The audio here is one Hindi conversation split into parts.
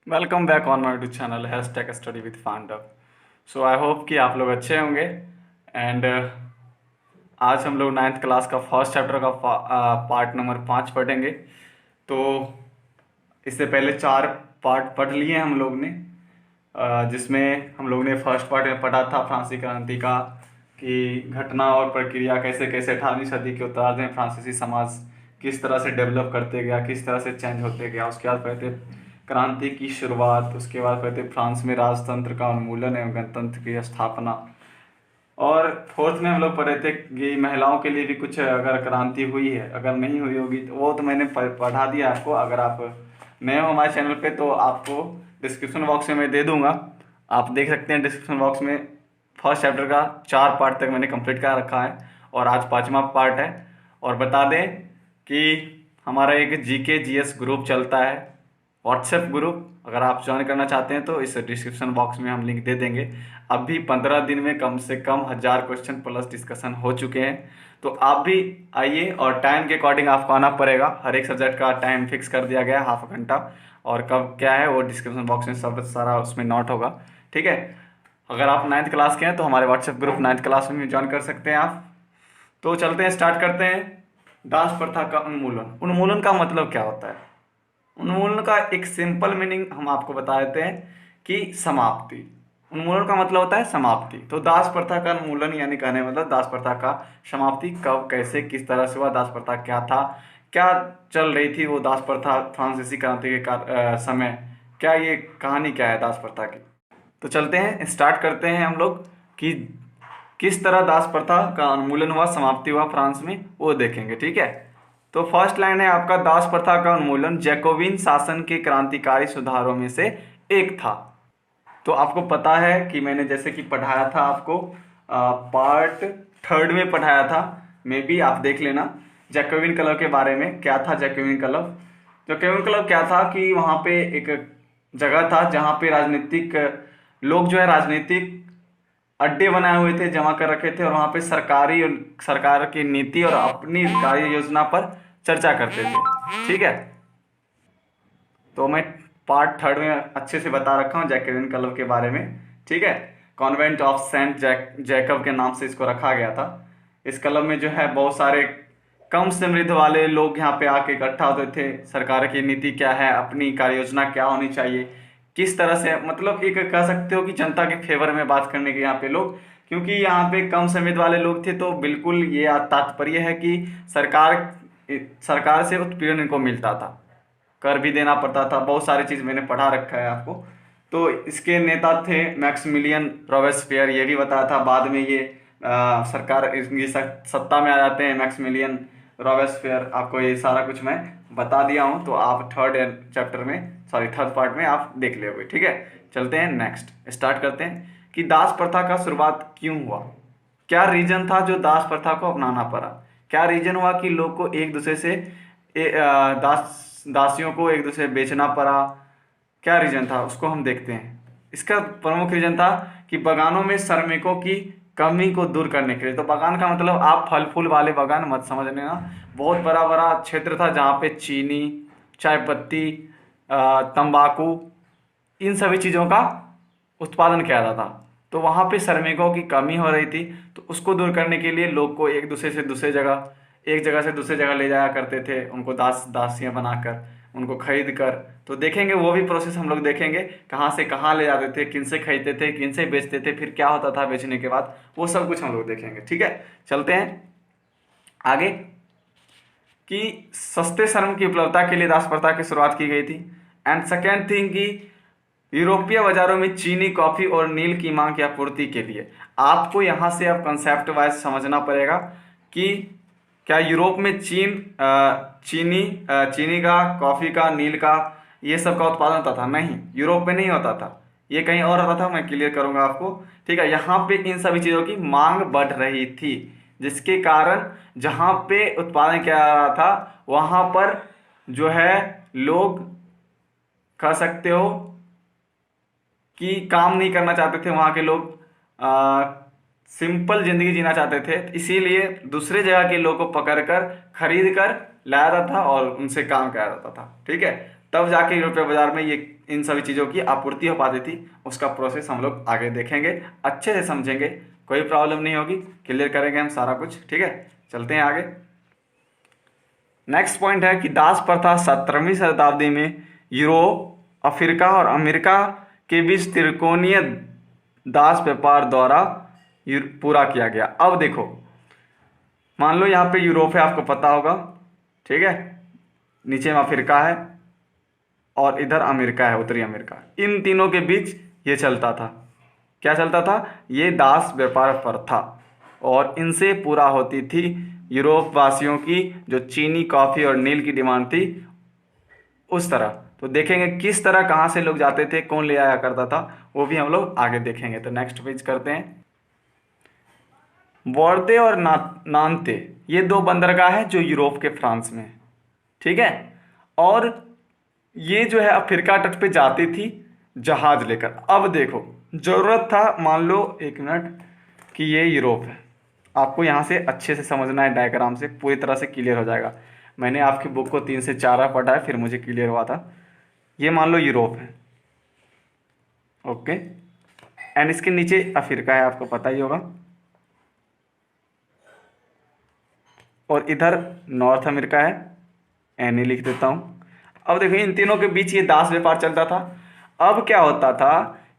Welcome back on my YouTube channel hashtag study with फांडव। सो आई होप कि आप लोग अच्छे होंगे। एंड आज हम लोग नाइन्थ क्लास का फर्स्ट चैप्टर का पार्ट नंबर 5 पढ़ेंगे। तो इससे पहले 4 पार्ट पढ़ लिए हैं हम लोग ने, जिसमें हम लोग ने फर्स्ट पार्ट में पढ़ा था फ्रांसीसी क्रांति का, कि घटना और प्रक्रिया कैसे कैसे 18वीं सदी के उत्तरार्ध में फ्रांसीसी समाज किस तरह से डेवलप करते गया, किस तरह से चेंज होते गया। उसके बाद पढ़ते क्रांति की शुरुआत, उसके बाद पढ़ते फ्रांस में राजतंत्र का उन्मूलन एवं गणतंत्र की स्थापना। और फोर्थ में हम लोग पढ़े थे कि महिलाओं के लिए भी कुछ अगर क्रांति हुई है, अगर नहीं हुई होगी तो वो तो मैंने पढ़ा दिया आपको। अगर आप नए हो हमारे चैनल पे तो आपको डिस्क्रिप्शन बॉक्स में मैं दे दूंगा, आप देख सकते हैं। डिस्क्रिप्शन बॉक्स में फर्स्ट चैप्टर का 4 पार्ट तक मैंने कंप्लीट कर रखा है और आज 5वां पार्ट है। और बता दें कि हमारा एक जीके जीएस ग्रुप चलता है, व्हाट्सएप ग्रुप। अगर आप ज्वाइन करना चाहते हैं तो इस डिस्क्रिप्शन बॉक्स में हम लिंक दे देंगे। अभी 15 दिन में कम से कम 1000 क्वेश्चन प्लस डिस्कशन हो चुके हैं। तो आप भी आइए, और टाइम के अकॉर्डिंग आपको आना पड़ेगा। हर एक सब्जेक्ट का टाइम फिक्स कर दिया गया है, हाफ घंटा, और कब क्या है वो डिस्क्रिप्शन बॉक्स में सब सारा उसमें नोट होगा। ठीक है। अगर आप 9th क्लास के हैं तो हमारे व्हाट्सएप ग्रुप 9th क्लास में भी ज्वाइन कर सकते हैं आप। तो चलते हैं, स्टार्ट करते हैं। दास प्रथा का उन्मूलन। उन्मूलन का मतलब क्या होता है? उन्मूलन का एक सिंपल मीनिंग हम आपको बता देते हैं कि समाप्ति। उन्मूलन का मतलब होता है समाप्ति। तो दास प्रथा का उन्मूलन यानी कहने मतलब दास प्रथा का समाप्ति कब, कैसे, किस तरह से हुआ, दास प्रथा क्या था, क्या चल रही थी वो दास प्रथा फ्रांसीसी क्रांति के समय, क्या ये कहानी क्या है दास प्रथा की। तो चलते हैं, स्टार्ट करते हैं हम लोग कि किस तरह दास प्रथा का उन्मूलन हुआ, समाप्ति हुआ फ्रांस में, वो देखेंगे। ठीक है। तो फर्स्ट लाइन है आपका, दास प्रथा का उन्मूलन जैकोबिन शासन के क्रांतिकारी सुधारों में से एक था। तो आपको पता है कि मैंने जैसे कि पढ़ाया था आपको, पार्ट 3 में पढ़ाया था, मे बी आप देख लेना। जैकोबिन क्लब के बारे में क्या था। जैकोबिन क्लब, जैकोबिन क्लब क्या था कि वहाँ पे एक जगह था जहाँ पे राजनीतिक लोग जो है राजनीतिक अड्डे बनाए हुए थे, जमा कर रखे थे, और वहाँ पे सरकार की नीति और अपनी कार्य योजना पर चर्चा करते थे। ठीक है। तो मैं पार्ट 3 में अच्छे से बता रखा हूँ जैकोबिन क्लब के बारे में। ठीक है। कॉन्वेंट ऑफ सेंट जैकब के नाम से इसको रखा गया था। इस क्लब में जो है बहुत सारे कम समृद्ध वाले लोग यहाँ पे आके इकट्ठा होते थे। सरकार की नीति क्या है, अपनी कार्य योजना क्या होनी चाहिए, किस तरह से, मतलब एक कह सकते हो कि जनता के फेवर में बात करने के यहाँ पे लोग, क्योंकि यहाँ पे कम समृद्ध वाले लोग थे। तो बिल्कुल ये तात्पर्य है कि सरकार सरकार से उत्पीड़न इनको मिलता था, कर भी देना पड़ता था, बहुत सारी चीज़ मैंने पढ़ा रखा है आपको। तो इसके नेता थे मैक्सिमिलियन रॉबेस्पियर, ये भी बताया था। बाद में ये सरकार इनकी सत्ता में आ जाते हैं मैक्सिमिलियन रॉबेस्पियर। आपको ये सारा कुछ मैं बता दिया हूँ, तो आप थर्ड पार्ट में आप देख लोगे। ठीक है। चलते हैं नेक्स्ट, स्टार्ट करते हैं कि दास प्रथा का शुरुआत क्यों हुआ। क्या रीजन था जो दास प्रथा को अपनाना पड़ा? क्या रीजन हुआ कि लोग को एक दूसरे से दासियों को एक दूसरे बेचना पड़ा? क्या रीजन था उसको हम देखते हैं। इसका प्रमुख रीजन था कि बागानों में श्रमिकों की कमी को दूर करने के लिए। तो बागान का मतलब आप फल फूल वाले बागान मत समझ लेना, बहुत बड़ा बड़ा क्षेत्र था जहाँ पे चीनी, चाय पत्ती, तंबाकू, इन सभी चीज़ों का उत्पादन किया जाता था। तो वहाँ पे श्रमिकों की कमी हो रही थी, तो उसको दूर करने के लिए लोग को एक दूसरे से दूसरे जगह, एक जगह से दूसरे जगह ले जाया करते थे, उनको दासियाँ बनाकर, उनको खरीद कर। तो देखेंगे वो भी प्रोसेस हम लोग देखेंगे, कहाँ से कहाँ ले जाते थे, किन से खरीदते थे, किन से बेचते थे, फिर क्या होता था बेचने के बाद, वो सब कुछ हम लोग देखेंगे। ठीक है। चलते हैं आगे कि सस्ते श्रम की उपलब्धता के लिए दास प्रथा की शुरुआत की गई थी। एंड सेकेंड थिंग कि यूरोपीय बाजारों में चीनी, कॉफी और नील की मांग की आपूर्ति के लिए। आपको यहाँ से अब कंसेप्ट वाइज समझना पड़ेगा कि क्या यूरोप में चीनी का, कॉफी का, नील का, ये सब का उत्पादन होता था? नहीं, यूरोप में नहीं होता था, ये कहीं और होता था। मैं क्लियर करूंगा आपको। ठीक है। यहाँ पे इन सभी चीज़ों की मांग बढ़ रही थी, जिसके कारण जहाँ पे उत्पादन किया जा रहा था वहाँ पर जो है लोग कह सकते हो कि काम नहीं करना चाहते थे। वहाँ के लोग सिंपल जिंदगी जीना चाहते थे, इसीलिए दूसरे जगह के लोगों को पकड़ कर खरीद कर लाया जाता था और उनसे काम कराया जाता था। ठीक है। तब जाके यूरोपीय बाजार में ये इन सभी चीज़ों की आपूर्ति हो पाती थी। उसका प्रोसेस हम लोग आगे देखेंगे, अच्छे से समझेंगे, कोई प्रॉब्लम नहीं होगी, क्लियर करेंगे हम सारा कुछ। ठीक है, चलते हैं आगे। नेक्स्ट पॉइंट है कि दास प्रथा 17वीं शताब्दी में यूरोप, अफ्रीका और अमेरिका के बीच त्रिकोणीय दास व्यापार द्वारा पूरा किया गया। अब देखो, मान लो यहाँ पे यूरोप है, आपको पता होगा, ठीक है, नीचे में अफ्रीका है और इधर अमेरिका है, उत्तरी अमेरिका। इन तीनों के बीच ये चलता था, क्या चलता था, ये दास व्यापार प्रथा, और इनसे पूरा होती थी यूरोप वासियों की जो चीनी, कॉफ़ी और नील की डिमांड थी, उस तरह। तो देखेंगे किस तरह, कहाँ से लोग जाते थे, कौन ले आया करता था, वो भी हम लोग आगे देखेंगे। तो नेक्स्ट पेज करते हैं। बोर्दे और नांते ये दो बंदरगाह हैं जो यूरोप के फ्रांस में है, ठीक है। और ये जो है अफ्रीका तट पे जाती थी जहाज लेकर। अब देखो, जरूरत था, मान लो एक मिनट, कि ये यूरोप है, आपको यहाँ से अच्छे से समझना है, डायग्राम से पूरी तरह से क्लियर हो जाएगा। मैंने आपकी बुक को 3 से 4 बार पढ़ा है, फिर मुझे क्लियर हुआ था। ये मान लो यूरोप है, ओके, एंड इसके नीचे अफ्रीका है, आपको पता ही होगा, और इधर नॉर्थ अमेरिका है, एन लिख देता हूँ। अब देखो, इन तीनों के बीच ये दास व्यापार चलता था। अब क्या होता था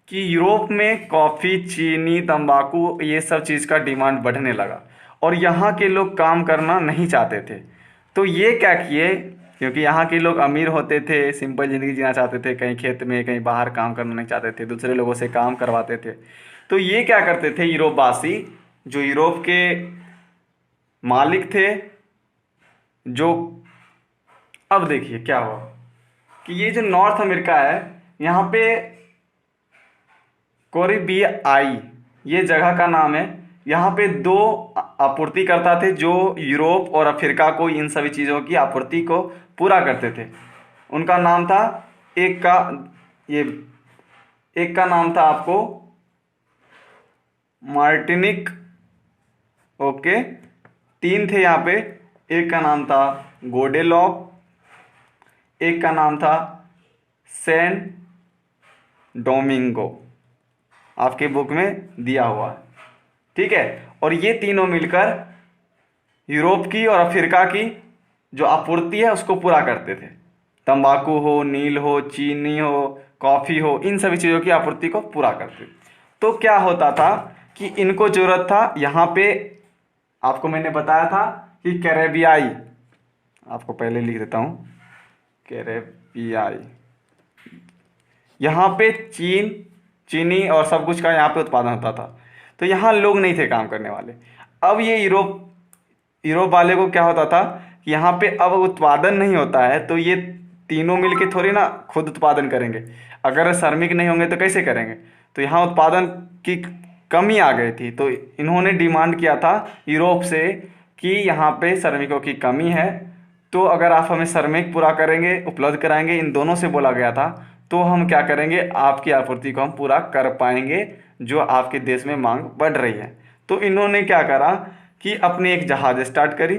कि यूरोप में कॉफ़ी, चीनी, तंबाकू, ये सब चीज़ का डिमांड बढ़ने लगा, और यहाँ के लोग काम करना नहीं चाहते थे। तो ये क्या किए, क्योंकि यहाँ के लोग अमीर होते थे, सिंपल ज़िंदगी जीना चाहते थे, कहीं खेत में, कहीं बाहर काम करना नहीं चाहते थे, दूसरे लोगों से काम करवाते थे। तो ये क्या करते थे, यूरोपवासी, जो यूरोप के मालिक थे, जो, अब देखिए क्या हुआ कि ये जो नॉर्थ अमेरिका है, यहाँ पे कोरिबियाई ये जगह का नाम है। यहाँ पे दो आपूर्तिकर्ता थे जो यूरोप और अफ्रीका को इन सभी चीज़ों की आपूर्ति को पूरा करते थे। उनका नाम था, एक का नाम था आपको मार्टिनिक, ओके, 3 थे यहाँ पे, एक का नाम था गोडेलॉप, एक का नाम था सैन डोमिंगो, आपके बुक में दिया हुआ है, ठीक है। और ये तीनों मिलकर यूरोप की और अफ्रीका की जो आपूर्ति है उसको पूरा करते थे। तंबाकू हो, नील हो, चीनी हो, कॉफ़ी हो, इन सभी चीज़ों की आपूर्ति को पूरा करते थे। तो क्या होता था कि इनको ज़रूरत था, यहाँ पे आपको मैंने बताया था कि कैरेबियाई, आपको पहले लिख देता हूँ, कैरेबियाई, यहाँ पे चीनी और सब कुछ का यहाँ पे उत्पादन होता था। तो यहाँ लोग नहीं थे काम करने वाले। अब ये यूरोप वाले को क्या होता था कि यहाँ पे अब उत्पादन नहीं होता है, तो ये तीनों मिलके थोड़ी ना खुद उत्पादन करेंगे, अगर श्रमिक नहीं होंगे तो कैसे करेंगे। तो यहाँ उत्पादन की कमी आ गई थी, तो इन्होंने डिमांड किया था यूरोप से कि यहाँ पे श्रमिकों की कमी है, तो अगर आप हमें श्रमिक पूरा करेंगे, उपलब्ध कराएंगे, इन दोनों से बोला गया था, तो हम क्या करेंगे, आपकी आपूर्ति को हम पूरा कर पाएंगे जो आपके देश में मांग बढ़ रही है। तो इन्होंने क्या करा कि अपनी एक जहाज़ स्टार्ट करी,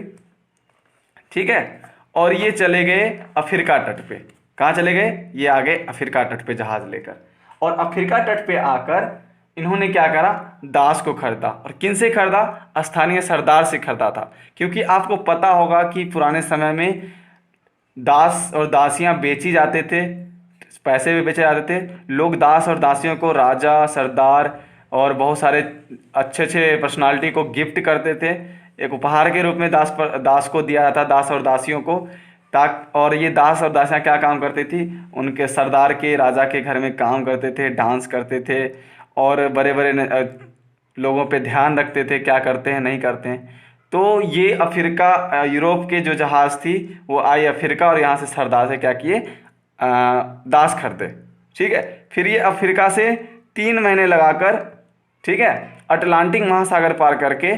ठीक है, और ये चले गए अफ्रीका तट पे। कहाँ चले गए, ये आ गए अफ्रीका तट पे जहाज़ लेकर, और अफ्रीका तट पे आकर इन्होंने क्या करा, दास को खरीदा। और किन से खरीदा, स्थानीय सरदार से खरीदा था, क्योंकि आपको पता होगा कि पुराने समय में दास और दासियां बेची जाते थे, पैसे भी बेचे जाते थे। लोग दास और दासियों को राजा, सरदार और बहुत सारे अच्छे अच्छे पर्सनालिटी को गिफ्ट करते थे, एक उपहार के रूप में दास को दिया जाता, दास और दासियों को। और ये दास और दासियाँ क्या काम करती थी, उनके सरदार के, राजा के घर में काम करते थे, डांस करते थे, और बड़े बड़े लोगों पे ध्यान रखते थे, क्या करते हैं नहीं करते हैं। तो ये अफ्रीका, यूरोप के जो जहाज़ थी वो आई अफ्रीका, और यहाँ से सरदार से क्या किए, दास खरीदे, ठीक है। फिर ये अफ्रीका से 3 महीने लगाकर, ठीक है, अटलांटिक महासागर पार करके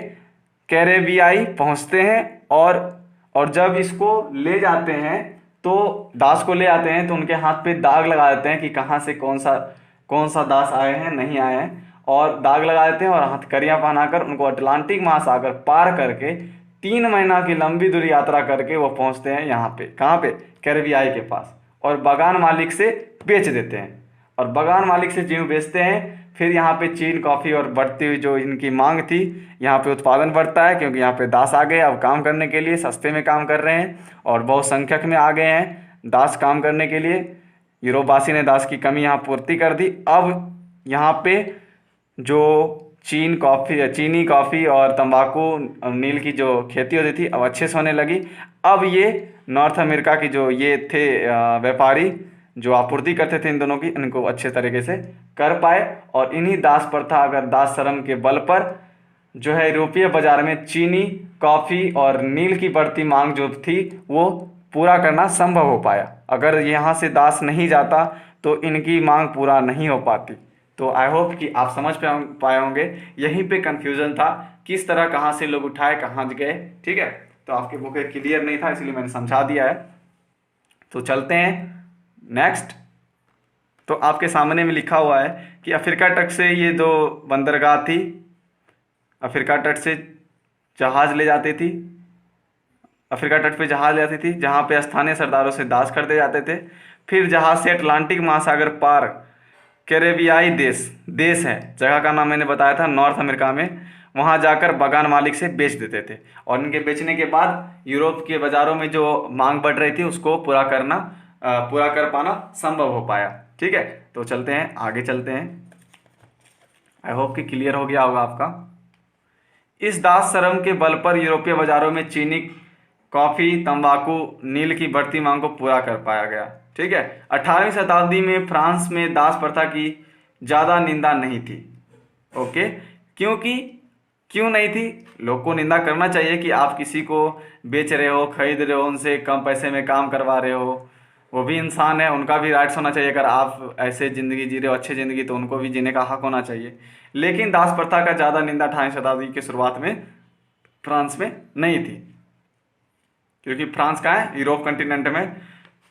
कैरेबियाई पहुँचते हैं, और जब इसको ले जाते हैं, तो दास को ले आते हैं, तो उनके हाथ पे दाग लगा देते हैं कि कहाँ से कौन सा दास आए हैं, नहीं आए हैं, और दाग लगा देते हैं, और हथकड़ियाँ पहनाकर उनको अटलांटिक महासागर पार करके 3 महीना की लंबी दूरी यात्रा करके वो पहुंचते हैं यहाँ पे, कहाँ पे, कैरेबियाई के पास। और बगान मालिक से बेच देते हैं। और बगान मालिक से ज्यों बेचते हैं, फिर यहाँ पे चीन कॉफ़ी और बढ़ती हुई जो इनकी मांग थी, यहाँ पे उत्पादन बढ़ता है, क्योंकि यहाँ पे दास आ गए अब काम करने के लिए, सस्ते में काम कर रहे हैं और बहुत संख्यक में आ गए हैं दास काम करने के लिए। यूरोपवासी ने दास की कमी यहाँ पूर्ति कर दी। अब यहाँ पे जो चीनी कॉफ़ी और तंबाकू और नील की जो खेती होती थी अब अच्छे से होने लगी। अब ये नॉर्थ अमेरिका की जो ये थे व्यापारी जो आपूर्ति करते थे इन दोनों की, इनको अच्छे तरीके से कर पाए। और इन्हीं दास प्रथा अगर दास शर्म के बल पर जो है यूरोपीय बाजार में चीनी कॉफ़ी और नील की बढ़ती मांग जो थी वो पूरा करना संभव हो पाया। अगर यहाँ से दास नहीं जाता तो इनकी मांग पूरा नहीं हो पाती। तो आई होप कि आप समझ पाए होंगे। यहीं पे कंफ्यूजन था, किस तरह कहाँ से लोग उठाए कहाँ गए। ठीक है, तो आपके बुक क्लियर नहीं था इसलिए मैंने समझा दिया है। तो चलते हैं नेक्स्ट। तो आपके सामने में लिखा हुआ है कि अफ्रीका तट से ये जो बंदरगाह थी, अफ्रीका तट से जहाज़ ले जाती थी, अफ्रीका तट पे जहाज़ ले जाती थी जहाँ पे स्थानीय सरदारों से दास करते जाते थे। फिर जहाज़ से अटलांटिक महासागर पार कैरेबियाई देश है, जगह का नाम मैंने बताया था नॉर्थ अमेरिका में, वहाँ जाकर बगान मालिक से बेच देते थे। और इनके बेचने के बाद यूरोप के बाज़ारों में जो मांग बढ़ रही थी उसको पूरा कर पाना संभव हो पाया। ठीक है, तो चलते हैं आगे चलते हैं। आई होप कि क्लियर हो गया होगा आपका। इस दास शर्म के बल पर यूरोपीय बाज़ारों में चीनी कॉफ़ी तंबाकू नील की बढ़ती मांग को पूरा कर पाया गया। ठीक है, 18वीं शताब्दी में फ्रांस में दास प्रथा की ज़्यादा निंदा नहीं थी। ओके, क्यों नहीं थी? लोग को निंदा करना चाहिए कि आप किसी को बेच रहे हो, खरीद रहे हो, उनसे कम पैसे में काम करवा रहे हो, वो भी इंसान है, उनका भी राइट्स होना चाहिए। अगर आप ऐसे ज़िंदगी जी रहे हो अच्छी ज़िंदगी तो उनको भी जीने का हक होना चाहिए। लेकिन दास प्रथा का ज़्यादा निंदा 18वीं शताब्दी की शुरुआत में फ्रांस में नहीं थी, क्योंकि फ्रांस का है यूरोप कंटिनेंट में।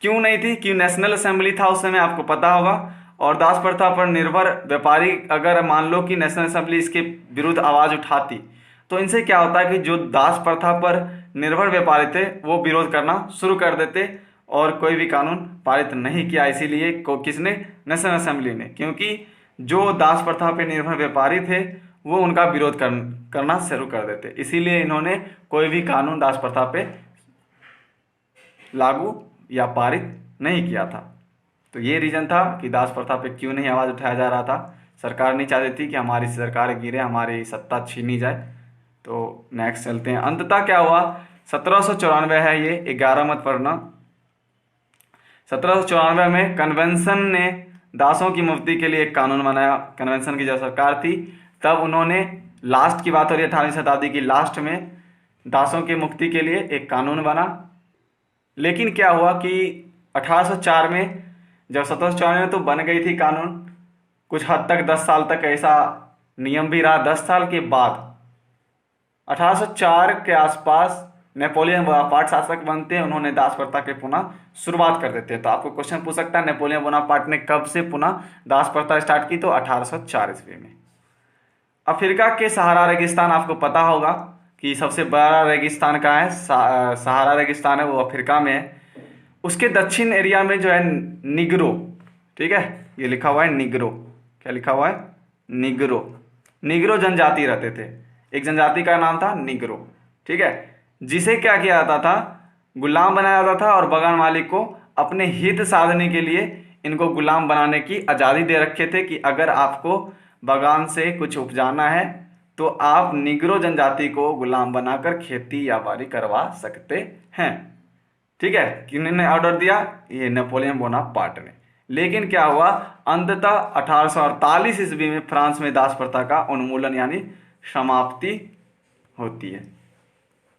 क्यों नहीं थी? क्यों? नेशनल असेंबली था उस समय, आपको पता होगा। और दास प्रथा पर निर्भर व्यापारी, अगर मान लो कि नेशनल असेंबली इसके विरुद्ध आवाज़ उठाती तो इनसे क्या होता है कि जो दास प्रथा पर निर्भर व्यापारी थे वो विरोध करना शुरू कर देते और कोई भी कानून पारित नहीं किया। इसीलिए किसने? नेशनल असेंबली ने, क्योंकि जो दास प्रथा पर निर्भर व्यापारी थे वो उनका विरोध करना शुरू कर देते। इसीलिए इन्होंने कोई भी कानून दास प्रथा पे लागू या पारित नहीं किया था। तो ये रीज़न था कि दास प्रथा पे क्यों नहीं आवाज़ उठाया जा रहा था। सरकार नहीं चाहती थी कि हमारी सरकार गिरे, हमारी सत्ता छीनी जाए। तो नेक्स्ट चलते हैं। अंततः क्या हुआ? 1794 है ये, 11 मत पढ़ना। 1794 में कन्वेंशन ने दासों की मुक्ति के लिए एक कानून बनाया। कन्वेंशन की जो सरकार थी तब उन्होंने, लास्ट की बात हो रही है 18वीं शताब्दी की लास्ट में, दासों की मुक्ति के लिए एक कानून बना। लेकिन क्या हुआ कि 1804 में, जब 1794 में तो बन गई थी कानून, कुछ हद तक 10 साल तक ऐसा नियम भी रहा। 10 साल के बाद 1804 के आसपास नेपोलियन बोनापार्ट शासक बनते हैं, उन्होंने दास प्रथा के पुनः शुरुआत कर देते हैं। तो आपको क्वेश्चन पूछ सकता है नेपोलियन बोनापार्ट ने कब से पुनः दास प्रथा स्टार्ट की? तो 1804 ईस्वी में। अफ्रीका के सहारा रेगिस्तान, आपको पता होगा कि सबसे बड़ा रेगिस्तान कहाँ है? सहारा रेगिस्तान है, वो अफ्रीका में है। उसके दक्षिण एरिया में जो है निग्रो, ठीक है, ये लिखा हुआ है निग्रो। क्या लिखा हुआ है? निग्रो। निग्रो जनजाति रहते थे, एक जनजाति का नाम था निग्रो। ठीक है, जिसे क्या किया जाता था? गुलाम बनाया जाता था और बगान मालिक को अपने हित साधने के लिए इनको गुलाम बनाने की आज़ादी दे रखे थे कि अगर आपको बगान से कुछ उपजाना है तो आप निग्रो जनजाति को गुलाम बनाकर खेती या बाड़ी करवा सकते हैं। ठीक है, किन्होंने ऑर्डर दिया? ये नेपोलियन बोनापार्ट ने। लेकिन क्या हुआ? अंततः 1848 ईस्वी में फ्रांस में दास प्रथा का उन्मूलन यानी समाप्ति होती है।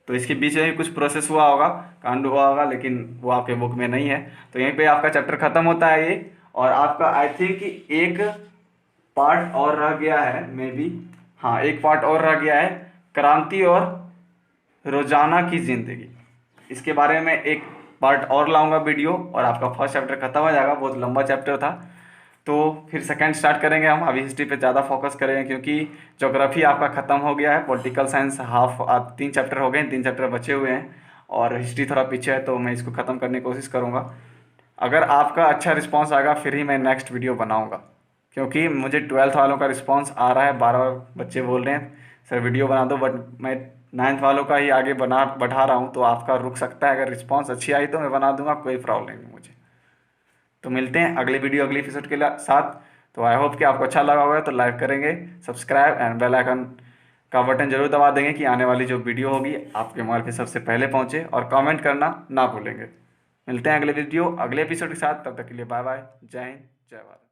तो इसके बीच में कुछ प्रोसेस हुआ होगा, कांड हुआ होगा, लेकिन वो आपके बुक में नहीं है। तो यहीं पे आपका चैप्टर खत्म होता है ये। और आपका आई थिंक एक पार्ट और रह गया है, मे बी, हाँ एक पार्ट और रह गया है, क्रांति और रोजाना की जिंदगी। इसके बारे में एक पार्ट और लाऊंगा वीडियो और आपका फर्स्ट चैप्टर खत्म हो जाएगा। बहुत लंबा चैप्टर था। तो फिर सेकंड स्टार्ट करेंगे हम। अभी हिस्ट्री पे ज़्यादा फोकस करेंगे क्योंकि ज्योग्राफी आपका खत्म हो गया है। पॉलिटिकल साइंस हाफ 3 चैप्टर हो गए, 3 चैप्टर बचे हुए हैं और हिस्ट्री थोड़ा पीछे है, तो मैं इसको ख़त्म करने की कोशिश करूँगा। अगर आपका अच्छा रिस्पांस आएगा फिर ही मैं नेक्स्ट वीडियो बनाऊंगा, क्योंकि मुझे 12th वालों का रिस्पांस आ रहा है, 12 बच्चे बोल रहे हैं सर वीडियो बना दो, बट मैं 9th वालों का ही आगे बढ़ा रहा हूँ, तो आपका रुक सकता है। अगर रिस्पांस अच्छी आई तो मैं बना दूंगा, कोई प्रॉब्लम नहीं मुझे। तो मिलते हैं अगली वीडियो अगली एपिसोड के साथ। तो आई होप कि आपको अच्छा लगा होगा, तो लाइक करेंगे, सब्सक्राइब एंड बेल आइकन का बटन जरूर दबा देंगे कि आने वाली जो वीडियो होगी आपके मोबाइल पे सबसे पहले पहुंचे, और कमेंट करना ना भूलेंगे। मिलते हैं अगले वीडियो अगले एपिसोड के साथ, तब तक के लिए बाय बाय, जय हिंद, जय भारत।